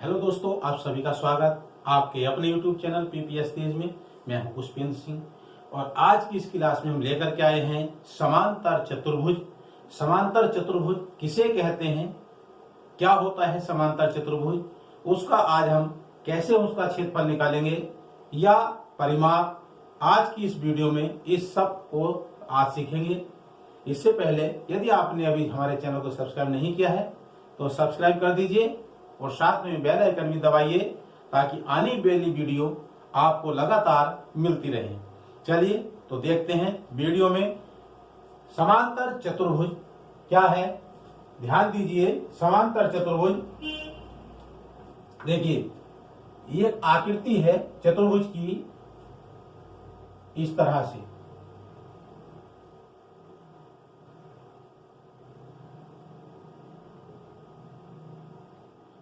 Hello दोस्तों, आप सभी का स्वागत आपके अपने यूट्यूब चैनल पीपीएस तेज में। मैं हूं पुष्पेंद्र सिंह और आज की इस क्लास में हम लेकर के आए हैं समांतर चतुर्भुज। समांतर चतुर्भुज किसे कहते हैं, क्या होता है समांतर चतुर्भुज, उसका आज हम कैसे उसका क्षेत्रफल निकालेंगे या परिमाप, आज की इस वीडियो में इस सब को आज सीखेंगे। इससे पहले यदि आपने अभी हमारे चैनल को सब्सक्राइब नहीं किया है तो सब्सक्राइब कर दीजिए और साथ में बेल आइकन भी दबाइए ताकि आने वाली वीडियो आपको लगातार मिलती रहे। चलिए तो देखते हैं वीडियो में समांतर चतुर्भुज क्या है। ध्यान दीजिए, समांतर चतुर्भुज देखिए, ये आकृति है चतुर्भुज की इस तरह से।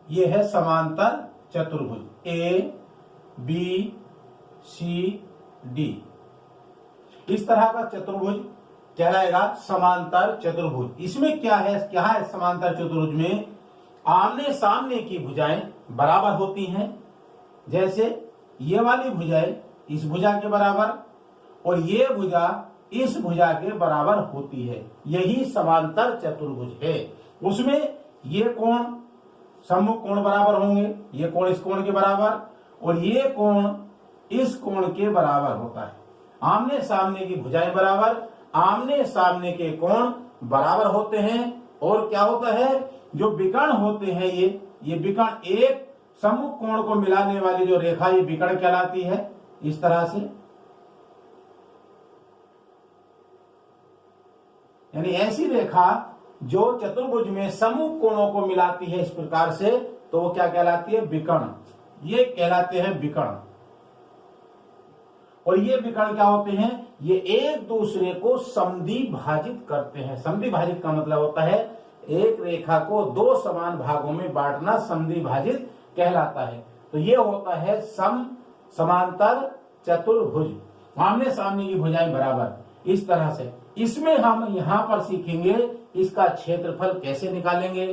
ये है समांतर चतुर्भुज ए बी सी डी। इस तरह का चतुर्भुज कहलाएगा समांतर चतुर्भुज। इसमें क्या है समांतर चतुर्भुज में आमने सामने की भुजाएं बराबर होती हैं। जैसे ये वाली भुजाएं इस भुजा के बराबर और ये भुजा इस भुजा के बराबर होती है, यही समांतर चतुर्भुज है। उसमें ये कोण सम्मुख कोण बराबर होंगे, ये कोण इस कोण के बराबर और ये कोण इस कोण के बराबर होता है। आमने सामने की भुजाएं बराबर, आमने सामने के कोण बराबर होते हैं। और क्या होता है, जो विकर्ण होते हैं ये विकर्ण एक सम्मुख कोण को मिलाने वाली जो रेखा ये विकर्ण कहलाती है। इस तरह से यानी ऐसी रेखा जो चतुर्भुज में सम्मुख कोणों को मिलाती है इस प्रकार से, तो वो क्या कहलाती है, विकर्ण। ये कहलाते हैं विकर्ण। और ये विकर्ण क्या होते हैं, ये एक दूसरे को समद्विभाजित करते हैं। समद्विभाजित का मतलब होता है एक रेखा को दो समान भागों में बांटना, समद्विभाजित कहलाता है। तो ये होता है समांतर चतुर्भुज, आमने सामने की भुजाएं बराबर। इस तरह से इसमें हम यहां पर सीखेंगे इसका क्षेत्रफल कैसे निकालेंगे,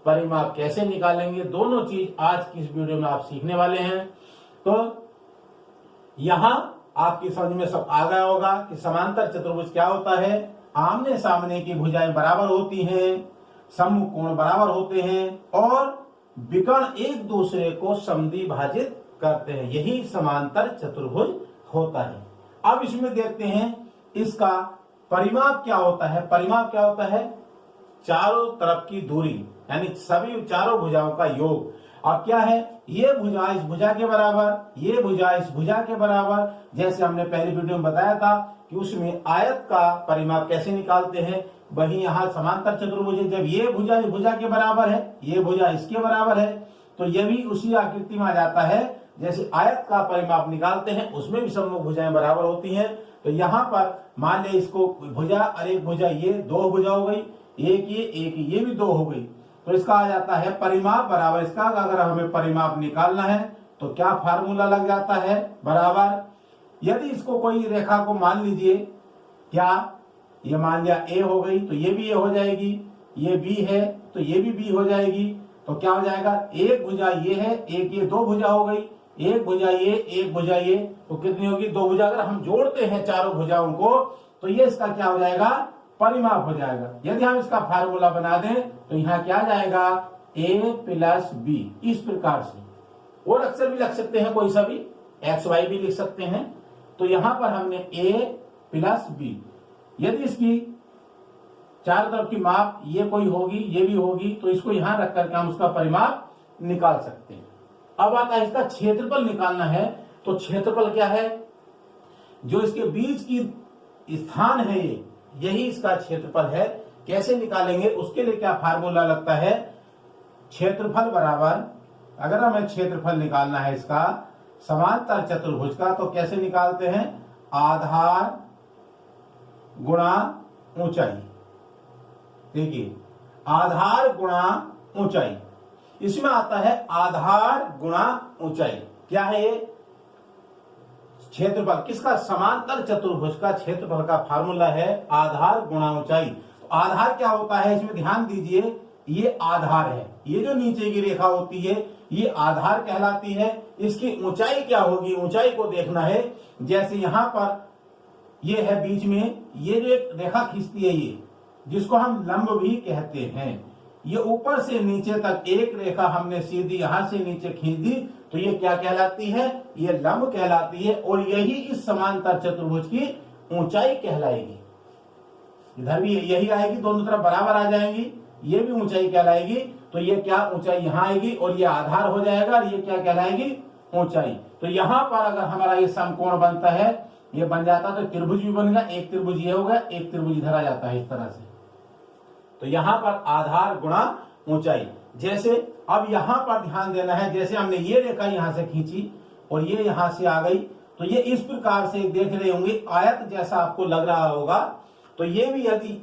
परिमाप कैसे निकालेंगे, दोनों चीज आज की इस वीडियो में आप सीखने वाले हैं। तो यहां आपकी समझ में सब आ गया होगा कि समांतर चतुर्भुज क्या होता है। आमने सामने की भुजाएं बराबर होती हैं, सम्मुख कोण बराबर होते हैं और विकर्ण एक दूसरे को समद्विभाजित करते हैं, यही समांतर चतुर्भुज होता है। अब इसमें देखते हैं इसका परिमाप क्या होता है। परिमाप क्या होता है, चारों तरफ की दूरी यानी सभी चारों भुजाओं का योग। अब क्या है, ये भुजा इस भुजा के बराबर, ये भुजा इस भुजा के बराबर। जैसे हमने पहली वीडियो में बताया था कि उसमें आयत का परिमाप कैसे निकालते हैं, वही यहाँ समांतर चतुर्भुज है। जब ये भुजा इस भुजा के बराबर है, ये भुजा इसके बराबर है, तो ये भी उसी आकृति में आ जाता है। जैसे आयत का परिमाप निकालते हैं उसमें भी सम्मुख भुजाएं बराबर होती हैं। तो यहाँ पर मान लिया इसको भुजा और एक भुजा, ये दो भुजा हो गई, एक ये भी दो हो गई, तो इसका आ जाता है परिमाप बराबर इसका। अगर हमें परिमाप निकालना है तो क्या फार्मूला लग जाता है, बराबर। यदि इसको कोई रेखा को मान लीजिए, क्या ये मान लिया ए हो गई तो ये भी ए हो जाएगी, ये बी है तो ये भी बी हो जाएगी। तो क्या हो जाएगा, एक भुजा ये है, एक ये, दो भुजा हो गई, एक भुजा ये, एक भुजा ये, तो कितनी होगी, दो भुजा। अगर हम जोड़ते हैं चारों भुजाओं को तो ये इसका क्या हो जाएगा, परिमाप हो जाएगा। यदि हम इसका फार्मूला बना दें तो यहाँ क्या आ जाएगा, a प्लस बी, इस प्रकार से। और अक्षर भी लिख सकते हैं, कोई सा भी एक्स वाई भी लिख सकते हैं। तो यहां पर हमने a प्लस बी, यदि इसकी चारों तरफ की माप ये कोई होगी, ये भी होगी, तो इसको यहां रख करके हम उसका परिमाप निकाल सकते हैं। अब आता है इसका क्षेत्रफल निकालना है। तो क्षेत्रफल क्या है, जो इसके बीच की स्थान है यही इसका क्षेत्रफल है। कैसे निकालेंगे, उसके लिए क्या फार्मूला लगता है, क्षेत्रफल बराबर, अगर हमें क्षेत्रफल निकालना है इसका समांतर चतुर्भुज का, तो कैसे निकालते हैं, आधार गुणा ऊंचाई। देखिए, आधार गुणा ऊंचाई, इसमें आता है आधार गुणा ऊंचाई। क्या है ये, क्षेत्रफल किसका, समांतर चतुर्भुज का क्षेत्रफल का फार्मूला है आधार गुणा ऊंचाई। तो आधार क्या होता है, इसमें ध्यान दीजिए, ये आधार है, ये जो नीचे की रेखा होती है ये आधार कहलाती है। इसकी ऊंचाई क्या होगी, ऊंचाई को देखना है। जैसे यहां पर ये है बीच में, ये जो एक रेखा खींचती है ये, जिसको हम लंब भी कहते हैं, ये ऊपर से नीचे तक एक रेखा हमने सीधी यहां से नीचे खींच दी, तो ये क्या कहलाती है, ये लंब कहलाती है। और यही इस समांतर चतुर्भुज की ऊंचाई कहलाएगी। इधर भी यही आएगी, दोनों तरफ बराबर आ जाएंगी, ये भी ऊंचाई कहलाएगी। तो ये क्या ऊंचाई यहां आएगी और ये आधार हो जाएगा, और ये क्या कहलाएगी, ऊंचाई। तो यहां पर अगर हमारा ये समकोण बनता है, ये बन जाता तो त्रिभुज भी बन गया, एक त्रिभुज ये होगा, एक त्रिभुज इधर आ जाता है इस तरह से। तो यहां पर आधार गुणा ऊंचाई। जैसे अब यहां पर ध्यान देना है, जैसे हमने ये रेखा यहां से खींची और ये यहां से आ गई, तो ये इस प्रकार से देख रहे होंगे, आयत जैसा आपको लग रहा होगा। तो ये भी यदि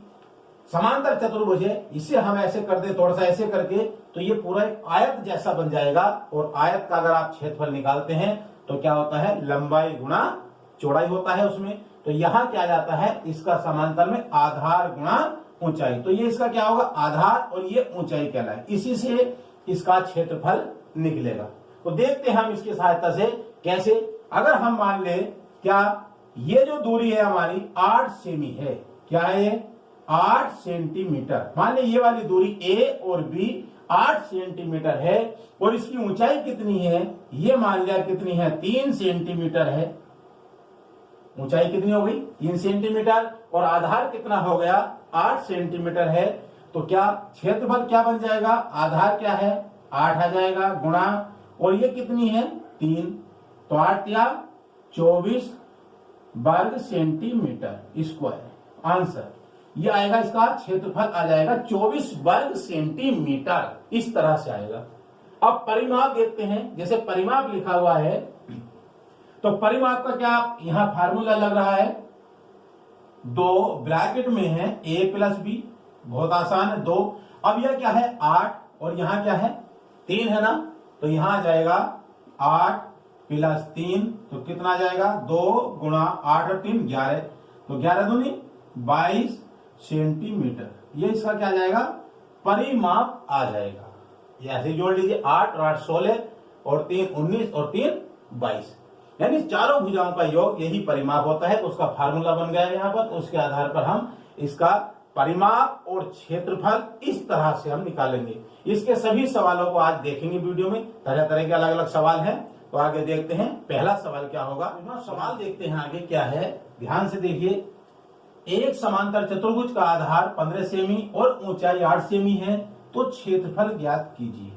समांतर चतुर्भुज है, इसे हम ऐसे कर दे, थोड़ा सा ऐसे करके, तो ये पूरा एक आयत जैसा बन जाएगा। और आयत का अगर आप क्षेत्रफल निकालते हैं तो क्या होता है, लंबाई गुणा चौड़ाई होता है उसमें। तो यहां क्या जाता है, इसका समांतर में आधार गुणा ऊंचाई। तो ये इसका क्या होगा, आधार और ये ऊंचाई कहलाए, इसी से इसका क्षेत्रफल निकलेगा। तो देखते हैं हम इसकी सहायता से कैसे। अगर हम मान ले, क्या ये जो दूरी है हमारी 8 सेमी है, क्या है ये 8 सेंटीमीटर। मान ले ये वाली दूरी ए और बी 8 सेंटीमीटर है, और इसकी ऊंचाई कितनी है, ये मान लिया कितनी है, 3 सेंटीमीटर है। ऊंचाई कितनी हो गई, 3 सेंटीमीटर, और आधार कितना हो गया, 8 सेंटीमीटर है। तो क्या क्षेत्रफल क्या बन जाएगा, आधार क्या है 8 आ जाएगा, गुणा, और ये कितनी है 3, तो 8 या 24 वर्ग सेंटीमीटर स्क्वायर। आंसर ये आएगा, इसका क्षेत्रफल आ जाएगा 24 वर्ग सेंटीमीटर, इस तरह से आएगा। अब परिमाप देखते हैं। जैसे परिमाप लिखा हुआ है, तो परिमाप का क्या यहां फार्मूला लग रहा है, 2 ब्रैकेट में है a प्लस बी, बहुत आसान है 2। अब यह क्या है 8, और यहां क्या है 3 है ना, तो यहां आ जाएगा 8 प्लस 3, तो कितना आ जाएगा 2 गुणा 8 और 3 11, तो 11 दूनी 22 सेंटीमीटर। ये इसका क्या आ जाएगा, परिमाप आ जाएगा। ये ऐसे जोड़ लीजिए, 8 और 8 16, और 3 19, और 3 22, यानी चारों भुजाओं का योग यही परिमाप होता है। तो उसका फार्मूला बन गया है यहाँ पर। तो उसके आधार पर हम इसका परिमाप और क्षेत्रफल इस तरह से हम निकालेंगे। इसके सभी सवालों को आज देखेंगे वीडियो में, तरह तरह के अलग अलग सवाल हैं। तो आगे देखते हैं पहला सवाल क्या होगा। सवाल देखते हैं आगे क्या है, ध्यान से देखिए। एक समांतर चतुर्भुज का आधार 15 सेमी और ऊंचाई 8 सेमी है, तो क्षेत्रफल ज्ञात कीजिए।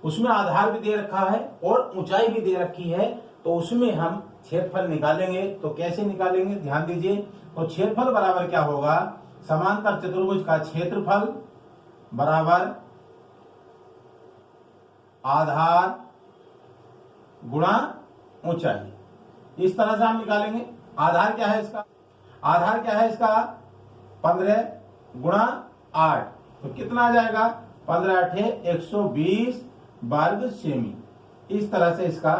उसमें आधार भी दे रखा है और ऊंचाई भी दे रखी है, तो उसमें हम क्षेत्रफल निकालेंगे। तो कैसे निकालेंगे, ध्यान दीजिए। तो क्षेत्रफल बराबर क्या होगा, समांतर चतुर्भुज का क्षेत्रफल बराबर आधार गुणा ऊंचाई। इस तरह से हम निकालेंगे। आधार क्या है इसका, आधार क्या है इसका 15 गुणा 8, तो कितना आ जाएगा 15 8 120 वर्ग सेमी। इस तरह से इसका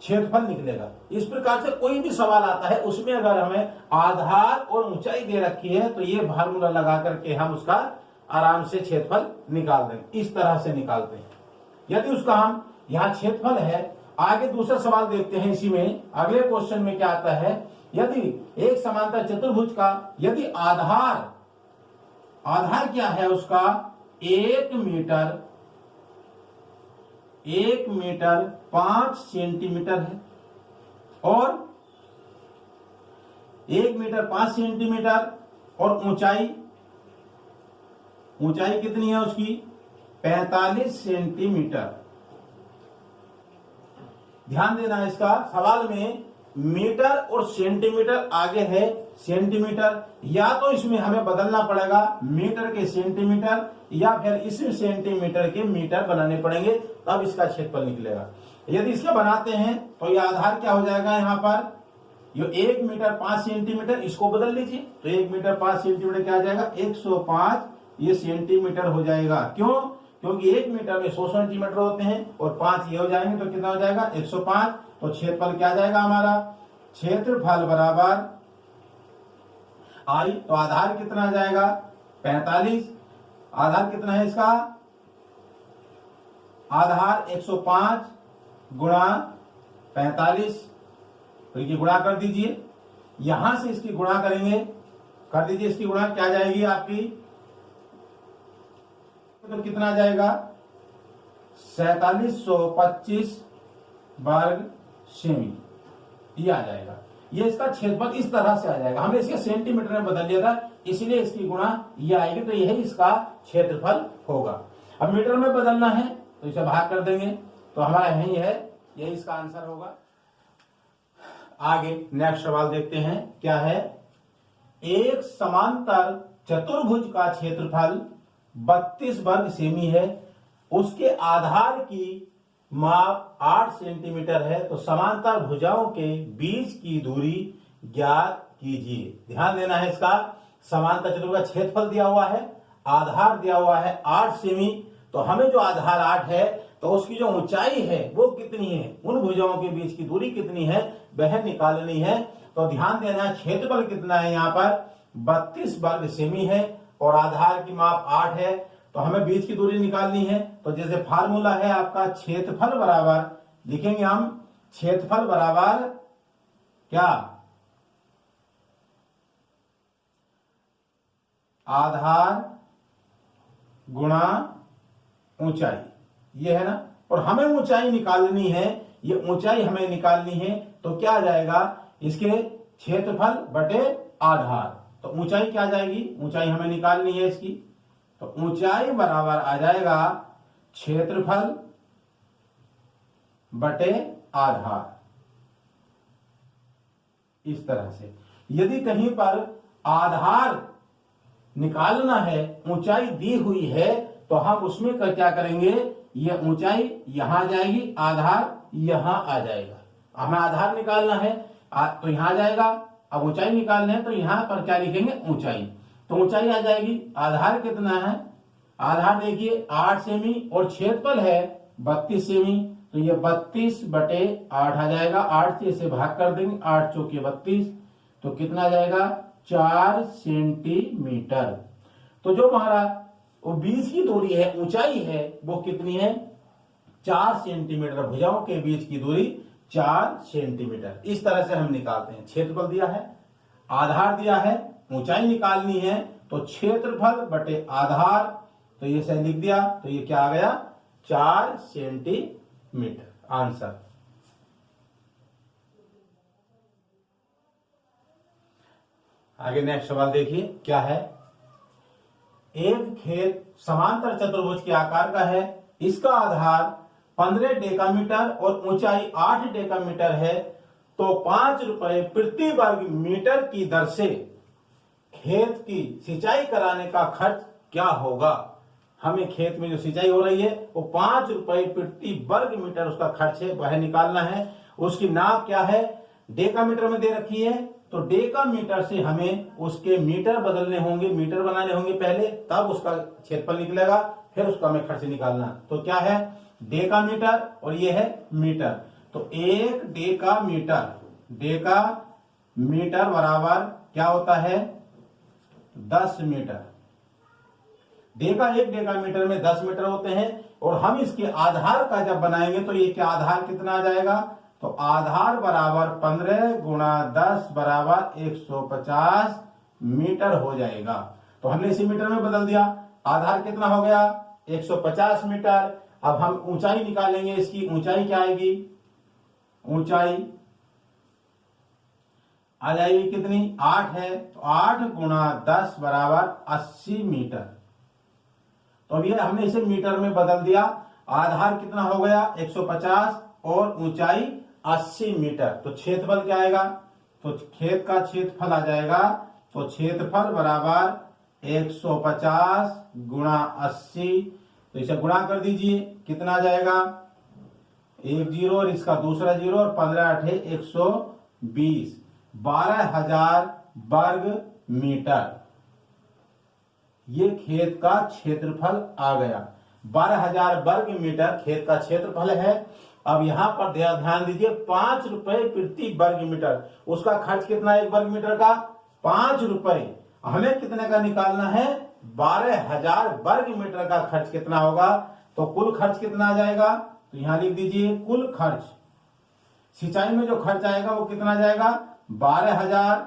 क्षेत्रफल निकलेगा। इस प्रकार से कोई भी सवाल आता है, उसमें अगर हमें आधार और ऊंचाई दे रखी है, तो ये फार्मूला लगा करके हम उसका आराम से क्षेत्रफल निकाल देंगे। इस तरह से निकालते हैं। यदि उसका हम यहाँ क्षेत्रफल है, आगे दूसरा सवाल देखते हैं। इसी में अगले क्वेश्चन में क्या आता है, यदि एक समांतर चतुर्भुज का यदि आधार क्या है उसका 1 मीटर 5 सेंटीमीटर है, और 1 मीटर 5 सेंटीमीटर, और ऊंचाई कितनी है उसकी 45 सेंटीमीटर। ध्यान देना है, इसका सवाल में मीटर और सेंटीमीटर आगे है, सेंटीमीटर, या तो इसमें हमें बदलना पड़ेगा मीटर के सेंटीमीटर, या फिर इस सेंटीमीटर के मीटर बनाने पड़ेंगे, तब इसका क्षेत्रफल निकलेगा। यदि इसका बनाते हैं तो यह आधार क्या हो जाएगा, यहाँ पर ये 1 मीटर 5 सेंटीमीटर, इसको बदल लीजिए। तो 1 मीटर 5 सेंटीमीटर क्या आ जाएगा 105 ये सेंटीमीटर हो जाएगा। क्यों, क्योंकि 1 मीटर में 100 सेंटीमीटर होते हैं, और 5 ये हो जाएंगे, तो कितना हो जाएगा 105। तो क्षेत्रफल क्या आ जाएगा हमारा, क्षेत्रफल बराबर आई, तो आधार कितना आ जाएगा 45, आधार कितना है इसका, आधार 105 गुणा 45, तो इसकी गुणा कर दीजिए, यहां से इसकी गुणा करेंगे, कर दीजिए इसकी गुणा, क्या जाएगी आपकी, तो कितना जाएगा 4725 वर्ग सेमी, ये आ जाएगा। ये इसका क्षेत्रफल इस तरह से आ जाएगा, हमने इसके सेंटीमीटर में बदल लिया था इसलिए इसकी गुणा ये आएगी, तो यही इसका क्षेत्रफल होगा। अब मीटर में बदलना है तो इसे भाग कर देंगे, तो हमारा यही है, यही इसका आंसर होगा। आगे नेक्स्ट सवाल देखते हैं, क्या है, एक समांतर चतुर्भुज का क्षेत्रफल 32 वर्ग सेमी है, उसके आधार की माप 8 सेंटीमीटर है, तो समांतर भुजाओं के बीच की दूरी ज्ञात कीजिए। ध्यान देना है, इसका समांतर चतुर्भुज का क्षेत्रफल दिया हुआ है, आधार दिया हुआ है 8 सेमी, तो हमें जो आधार 8 है तो उसकी जो ऊंचाई है वो कितनी है, उन भुजाओं के बीच की दूरी कितनी है वह निकालनी है। तो ध्यान देना, क्षेत्रफल कितना है, यहाँ पर 32 वर्ग सेमी है और आधार की माप 8 है, तो हमें बीच की दूरी निकालनी है। तो जैसे फार्मूला है आपका, क्षेत्रफल बराबर लिखेंगे हम, क्षेत्रफल बराबर क्या, आधार गुणा ऊंचाई, ये है ना, और हमें ऊंचाई निकालनी है, ये ऊंचाई हमें निकालनी है, तो क्या आ जाएगा, इसके क्षेत्रफल बटे आधार, तो ऊंचाई क्या आ जाएगी, ऊंचाई हमें निकालनी है इसकी, तो ऊंचाई बराबर आ जाएगा क्षेत्रफल बटे आधार, इस तरह से। यदि कहीं पर आधार निकालना है, ऊंचाई दी हुई है, तो हम उसमें क्या करेंगे, ये ऊंचाई यहां आ जाएगी, आधार यहां आ जाएगा। हमें आधार निकालना है तो यहां आ जाएगा, अब ऊंचाई निकालना है तो यहां पर क्या लिखेंगे, ऊंचाई, तो ऊंचाई आ जाएगी। आधार कितना है, आधार देखिए 8 सेमी और क्षेत्रफल है 32 सेमी, तो ये 32 बटे 8 आ जाएगा, 8 से इसे भाग कर देंगे, 8 चौके 32, तो कितना आ जाएगा 4 सेंटीमीटर। तो जो हमारा वो बीच की दूरी है, ऊंचाई है, वो कितनी है 4 सेंटीमीटर, भुजाओं के बीच की दूरी 4 सेंटीमीटर। इस तरह से हम निकालते हैं, क्षेत्रफल दिया है, आधार दिया है, ऊंचाई निकालनी है, तो क्षेत्रफल बटे आधार, तो ये सही लिख दिया, तो ये क्या आ गया 4 सेंटीमीटर, आंसर। आगे नेक्स्ट सवाल देखिए, क्या है, एक खेत समांतर चतुर्भुज के आकार का है, इसका आधार 15 डेकामीटर और ऊंचाई 8 डेकामीटर है, तो 5 रुपए प्रति वर्ग मीटर की दर से खेत की सिंचाई कराने का खर्च क्या होगा। हमें खेत में जो सिंचाई हो रही है वो 5 रुपए प्रति वर्ग मीटर उसका खर्च है, वह निकालना है। उसकी नाप क्या है, डेकामीटर में दे रखी है, तो डेकामीटर से हमें उसके मीटर बदलने होंगे, मीटर बनाने होंगे पहले, तब उसका क्षेत्रफल निकलेगा, फिर उसका हमें खर्च निकालना। तो क्या है, डेकामीटर और ये है मीटर, तो 1 डेकामीटर, डेकामीटर बराबर क्या होता है 10 मीटर। एक डेकामीटर में 10 मीटर होते हैं, और हम इसके आधार का जब बनाएंगे तो ये क्या आधार कितना आ जाएगा, तो आधार बराबर 15 गुणा 10 बराबर 150 मीटर हो जाएगा। तो हमने इसी मीटर में बदल दिया, आधार कितना हो गया 150 मीटर। अब हम ऊंचाई निकालेंगे, इसकी ऊंचाई क्या आएगी, ऊंचाई आ जाएगी कितनी 8 है, तो 8 गुणा 10 बराबर 80 मीटर। तो अब ये हमने इसे मीटर में बदल दिया, आधार कितना हो गया 150 और ऊंचाई 80 मीटर। तो क्षेत्रफल क्या आएगा, तो खेत का क्षेत्रफल आ जाएगा, तो क्षेत्रफल बराबर 150 गुणा 80, तो इसे गुणा कर दीजिए, कितना आ जाएगा 1 जीरो और इसका दूसरा जीरो, और 15 8 120, 12,000 वर्ग मीटर ये खेत का क्षेत्रफल आ गया। 12,000 वर्ग मीटर खेत का क्षेत्रफल है। अब यहां पर ध्यान दीजिए, 5 रुपए प्रति वर्ग मीटर, उसका खर्च कितना 1 वर्ग मीटर का 5 रुपए, हमें कितने का निकालना है 12,000 वर्ग मीटर का खर्च कितना होगा, तो कुल खर्च कितना आ जाएगा, तो यहां लिख दीजिए कुल खर्च, सिंचाई में जो खर्च आएगा वो कितना जाएगा, 12,000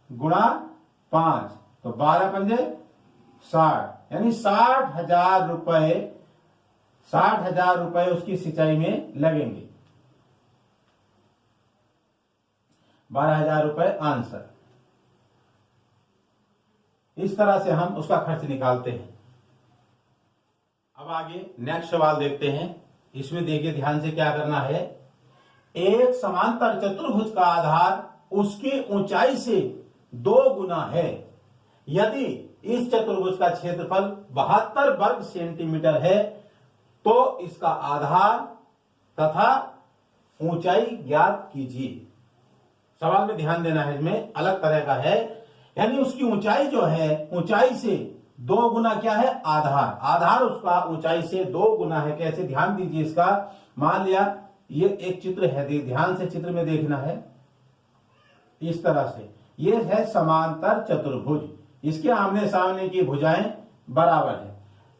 गुणा 5, तो 12 पंजे 60, यानी 60,000 रुपए, 60,000 रुपए उसकी सिंचाई में लगेंगे। 12,000 रुपए आंसर। इस तरह से हम उसका खर्च निकालते हैं। अब आगे नेक्स्ट सवाल देखते हैं। इसमें देखिए ध्यान से क्या करना है। एक समांतर चतुर्भुज का आधार उसकी ऊंचाई से 2 गुना है। यदि इस चतुर्भुज का क्षेत्रफल 72 वर्ग सेंटीमीटर है तो इसका आधार तथा ऊंचाई ज्ञात कीजिए। सवाल में ध्यान देना है, इसमें अलग तरह का है, यानी उसकी ऊंचाई जो है, ऊंचाई से 2 गुना क्या है, आधार, आधार उसका ऊंचाई से 2 गुना है। कैसे, ध्यान दीजिए इसका। मान लिया ये एक चित्र है, ध्यान से चित्र में देखना है। इस तरह से ये है समांतर चतुर्भुज, इसके आमने सामने की भुजाएं बराबर है।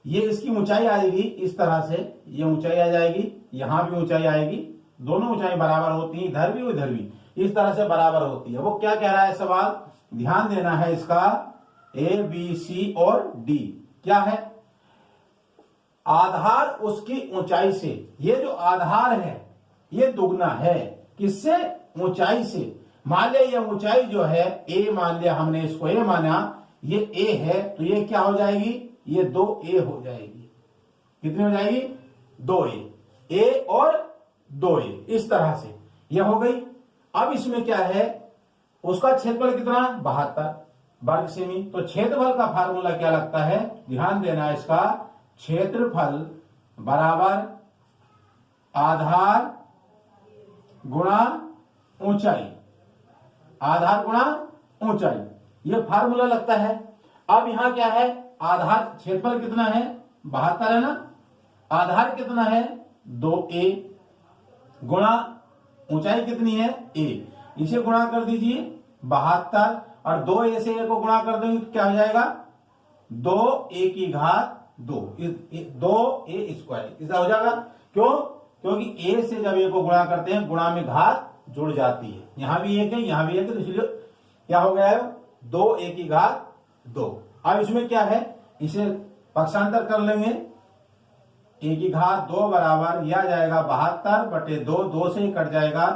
ये इसकी ऊंचाई आएगी इस तरह से, ये ऊंचाई आ जाएगी, यहां भी ऊंचाई आएगी, दोनों ऊंचाई बराबर होती है, इधर भी उधर भी इस तरह से बराबर होती है। वो क्या कह रहा है सवाल, ध्यान देना है इसका। ए बी सी और डी क्या है, आधार उसकी ऊंचाई से, ये जो आधार है ये दुगना है, किससे, ऊंचाई से। मान लिया ये ऊंचाई जो है ए, मान लिया हमने इसको ए माना, ये ए है, तो ये क्या हो जाएगी, ये 2a हो जाएगी। कितनी हो जाएगी, 2a, a और 2a, इस तरह से ये हो गई। अब इसमें क्या है, उसका क्षेत्रफल कितना, 72 वर्ग सेमी। तो क्षेत्रफल का फार्मूला क्या लगता है, ध्यान देना इसका। क्षेत्रफल बराबर आधार गुणा ऊंचाई, आधार गुणा ऊंचाई, ये फार्मूला लगता है। अब यहां क्या है, आधार, क्षेत्रफल कितना है, 72 है ना, आधार कितना है, 2a, गुणा ऊंचाई कितनी है, a, इसे गुणा कर दीजिए 72, और 2a से a को गुणा कर देंगे तो क्या हो जाएगा, 2a की घात 2, 2a स्क्वायर, ऐसा हो जाएगा। क्यों, क्योंकि a से जब a को गुणा करते हैं, गुणा में घात जुड़ जाती है, यहां भी एक है यहां भी एक है, तो इसलिए क्या हो गया है, 2a की घात 2। अब इसमें क्या है, इसे पक्षांतर कर लेंगे, a की घात 2 बराबर यह आ जाएगा 72 बटे 2, 2 से कट जाएगा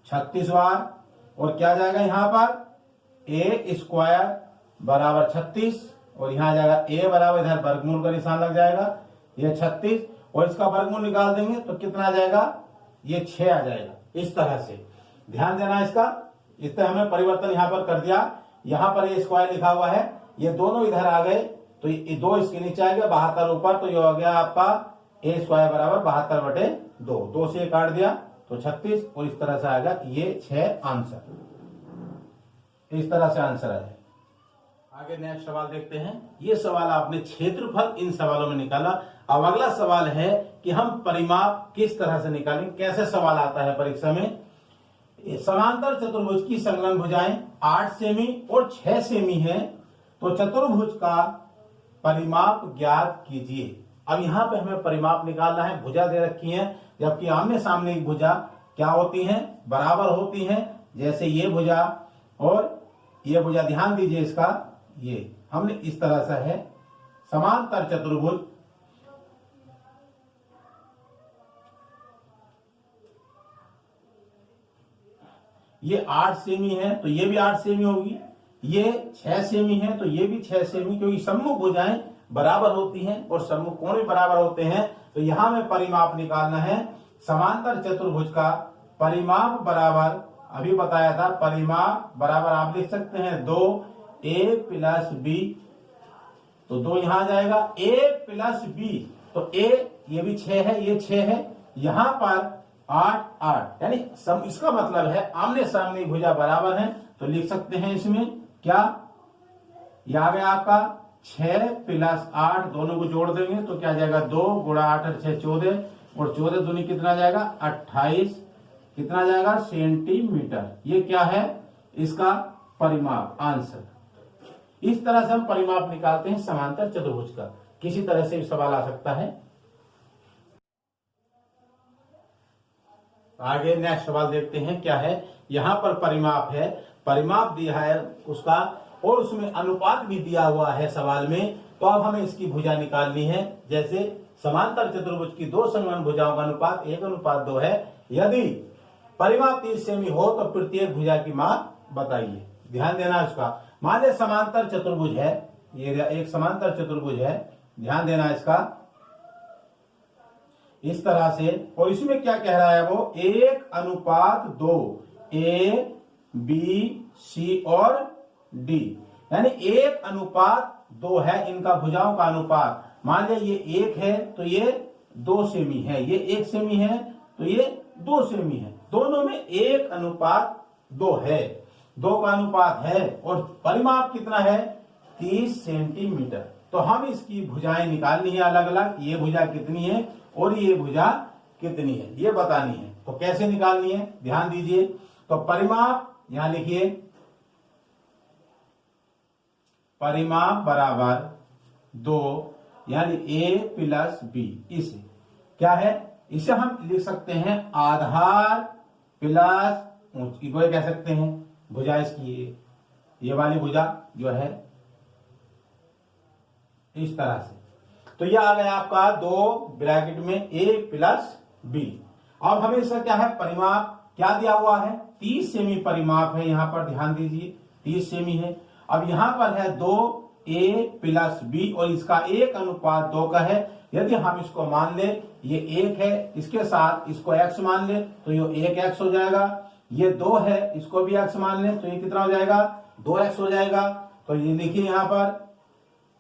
36 बार, और क्या जाएगा यहां पर, a स्क्वायर बराबर 36, और यहां आ जाएगा a बराबर, इधर वर्गमूल का निशान लग जाएगा, ये 36, और इसका वर्गमूल निकाल देंगे तो कितना आ जाएगा, ये 6 आ जाएगा। इस तरह से ध्यान देना इसका। इस तरह हमने परिवर्तन यहां पर कर दिया, यहां पर ये स्क्वायर लिखा हुआ है, ये दोनों इधर आ गए, तो ये 2 इसके नीचे आ गया, 72 ऊपर, तो ये हो गया आपका a स्क्वायर बराबर 72 बटे 2, 2 से काट दिया तो 36, और इस तरह से आएगा ये 6 आंसर। इस तरह से आंसर आ जाए। आगे नेक्स्ट सवाल देखते हैं। ये सवाल आपने क्षेत्रफल इन सवालों में निकाला। अब अगला सवाल है कि हम परिमाप किस तरह से निकालें, कैसे सवाल आता है परीक्षा में। समांतर चतुर्भुज की संलग्न भुजाएं 8 सेमी और 6 सेमी है, तो चतुर्भुज का परिमाप ज्ञात कीजिए। अब यहां पे हमें परिमाप निकालना है, भुजा दे रखी है, जबकि आमने सामने की भुजा क्या होती हैं, बराबर होती हैं। जैसे ये भुजा और ये भुजा, ध्यान दीजिए इसका, ये हमने इस तरह से है समांतर चतुर्भुज, ये 8 सेमी है तो ये भी 8 सेमी होगी, ये 6 सेमी है तो ये भी 6 सेमी, क्योंकि सम्मुख भुजाएं बराबर होती हैं और सम्मुख कोण भी बराबर होते हैं। तो यहां में परिमाप निकालना है। समांतर चतुर्भुज का परिमाप बराबर, अभी बताया था, परिमाप बराबर आप लिख सकते हैं 2a प्लस b, तो 2 यहां आ जाएगा, a प्लस b, तो a ये भी 6 है, ये 6 है, यहां पर 8 8, यानी इसका मतलब है आमने सामने भुजा बराबर है, तो लिख सकते हैं इसमें क्या, यह आ गया आपका 6 प्लस 8, दोनों को जोड़ देंगे तो क्या जाएगा, 2 गुणा 8 और 6 14, और 14 दूनी कितना जाएगा 28, कितना जाएगा सेंटीमीटर। ये क्या है, इसका परिमाप आंसर। इस तरह से हम परिमाप निकालते हैं समांतर चतुर्भुज का। किसी तरह से भी सवाल आ सकता है। आगे नेक्स्ट सवाल देखते हैं क्या है। यहां पर परिमाप है, परिमाप दिया है उसका और उसमें अनुपात भी दिया हुआ है सवाल में। तो अब हमें इसकी भुजा निकालनी है। जैसे समांतर चतुर्भुज की दो समान भुजाओं का अनुपात 1:2 है। यदि परिमाप 30 सेमी हो तो प्रत्येक भुजा की माप बताइए। ध्यान देना इसका। मान लीजिए समांतर चतुर्भुज है, ये एक समांतर चतुर्भुज है, ध्यान देना इसका इस तरह से। और इसमें क्या कह रहा है वो 1:2 ए बी सी और डी, यानी 1:2 है इनका भुजाओं का अनुपात। मान लिया ये 1 है तो ये 2 सेमी है, ये 1 सेमी है तो ये 2 सेमी है, दोनों में 1:2 है, 2 का अनुपात है। और परिमाप कितना है 30 सेंटीमीटर। तो हम इसकी भुजाएं निकालनी है अलग अलग, ये भुजा कितनी है और ये भुजा कितनी है ये बतानी है। तो कैसे निकालनी है ध्यान दीजिए। तो परिमाप यहां लिखिए, परिमाप बराबर 2 यानी a प्लस बी। इसे क्या है, इसे हम लिख सकते हैं आधार प्लस ऊंचाई, वो कह सकते हैं भुजा इसकी ये वाली भुजा जो है इस तरह से। तो यह आ गया आपका 2 ब्रैकेट में a प्लस बी। अब हमें इसका क्या है परिमाप क्या दिया हुआ है 30 सेमी परिमाप है, यहां पर ध्यान दीजिए 30 सेमी है। अब यहां पर है 2a प्लस बी और इसका 1:2 का है। यदि हम इसको मान ले ये 1 है, इसके साथ इसको x मान ले तो ये 1x हो जाएगा। ये 2 है, इसको भी x मान ले तो ये कितना हो जाएगा 2x हो जाएगा। तो ये लिखिए यहां पर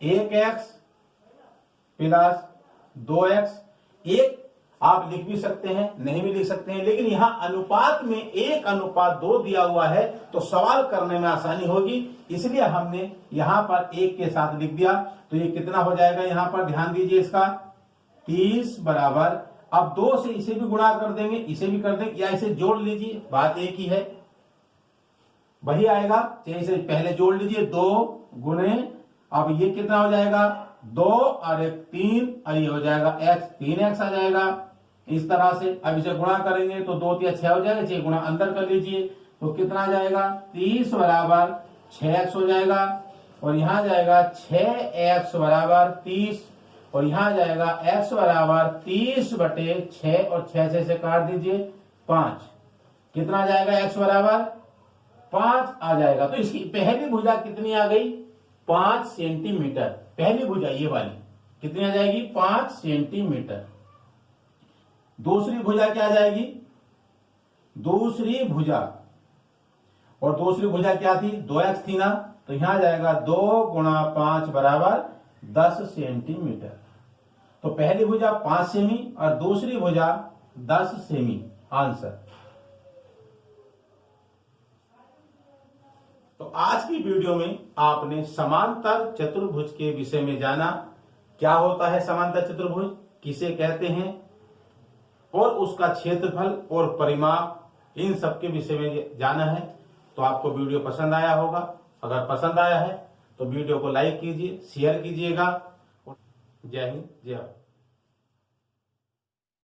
1x प्लस 2x। एक आप लिख भी सकते हैं नहीं भी लिख सकते हैं, लेकिन यहां अनुपात में 1:2 दिया हुआ है तो सवाल करने में आसानी होगी, इसलिए हमने यहां पर 1 के साथ लिख दिया। तो ये कितना हो जाएगा यहां पर ध्यान दीजिए इसका 30 बराबर। अब 2 से इसे भी गुणा कर देंगे, इसे भी कर देंगे, या इसे जोड़ लीजिए, बात एक ही है, वही आएगा। चाहे इसे पहले जोड़ लीजिए 2 गुणे, अब ये कितना हो जाएगा 2 और 1 3 और ये हो जाएगा x, 3x आ जाएगा इस तरह से। अब इसे गुणा करेंगे तो 2 3 6 हो जाएगा, 6 गुणा अंदर कर लीजिए तो कितना आ जाएगा 30 बराबर 6x हो जाएगा। और यहां जाएगा 6x बराबर 30 और यहां जाएगा x बराबर 30/6 और 6 से काट दीजिए 5। कितना आ जाएगा x बराबर 5 आ जाएगा। तो इसकी पहली भुजा कितनी आ गई 5 सेंटीमीटर। पहली भुजा ये वाली कितनी आ जाएगी 5 सेंटीमीटर। दूसरी भुजा क्या आ जाएगी, दूसरी भुजा, और दूसरी भुजा क्या थी 2x थी ना, तो यहां जाएगा 2 गुणा 5 बराबर 10 सेंटीमीटर। तो पहली भुजा 5 सेमी और दूसरी भुजा 10 सेमी आंसर। तो आज की वीडियो में आपने समांतर चतुर्भुज के विषय में जाना, क्या होता है समांतर चतुर्भुज, किसे कहते हैं, और उसका क्षेत्रफल और परिमाप, इन सब के विषय में जाना है। तो आपको वीडियो पसंद आया होगा। अगर पसंद आया है तो वीडियो को लाइक कीजिए, शेयर कीजिएगा। जय हिंद, जय भारत।